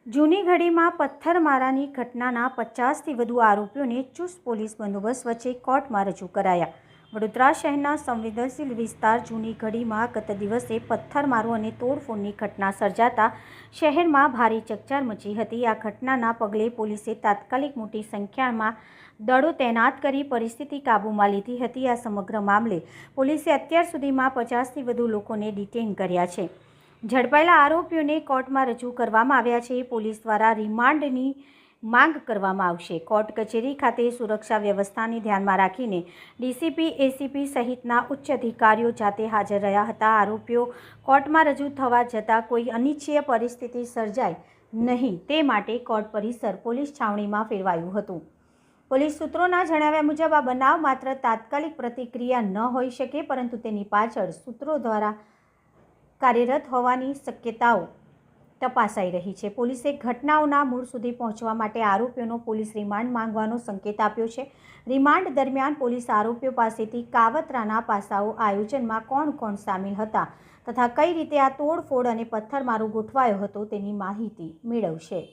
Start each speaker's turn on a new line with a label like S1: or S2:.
S1: જૂની ઘડીમાં પથ્થરમારાની ઘટનાના 50થી વધુ આરોપીઓને ચુસ્ત પોલીસ બંદોબસ્ત વચ્ચે કોર્ટમાં રજૂ કરાયા. વડોદરા શહેરના સંવેદનશીલ વિસ્તાર જૂની ઘડીમાં ગત દિવસે પથ્થરમારો અને તોડફોડની ઘટના સર્જાતા શહેરમાં ભારે ચકચાર મચી હતી. આ ઘટનાના પગલે પોલીસે તાત્કાલિક મોટી સંખ્યામાં દળો તૈનાત કરી પરિસ્થિતિ કાબૂમાં લીધી હતી. આ સમગ્ર મામલે પોલીસે અત્યાર સુધીમાં 50થી વધુ લોકોને ડિટેઇન કર્યા છે. ઝડપાયેલા આરોપીઓને કોર્ટમાં રજૂ કરવામાં આવ્યા છે. પોલીસ દ્વારા રિમાન્ડની માંગ કરવામાં આવશે. કોર્ટ કચેરી ખાતે સુરક્ષા વ્યવસ્થાને ધ્યાનમાં રાખીને ડીસીપી, એસીપી સહિતના ઉચ્ચ અધિકારીઓ જાતે હાજર રહ્યા હતા. આરોપીઓ કોર્ટમાં રજૂ થવા જતાં કોઈ અનિચ્છનીય પરિસ્થિતિ સર્જાય નહીં તે માટે કોર્ટ પરિસર પોલીસ છાવણીમાં ફેરવાયું હતું. પોલીસ સૂત્રોના જણાવ્યા મુજબ આ બનાવ માત્ર તાત્કાલિક પ્રતિક્રિયા ન હોઈ શકે, પરંતુ તેની પાછળ સૂત્રો દ્વારા કાર્યરત હોવાની શક્યતાઓ તપાસાઈ રહી છે. પોલીસે ઘટનાઓના મૂળ સુધી પહોંચવા માટે આરોપીઓનો પોલીસ રિમાન્ડ માંગવાનો સંકેત આપ્યો છે. રિમાન્ડ દરમિયાન પોલીસ આરોપીઓ પાસેથી કાવતરાના પાસાઓ, આયોજનમાં કોણ કોણ સામેલ હતા તથા કઈ રીતે આ તોડફોડ અને પથ્થરમારો ગોઠવાયો હતો તેની માહિતી મેળવશે.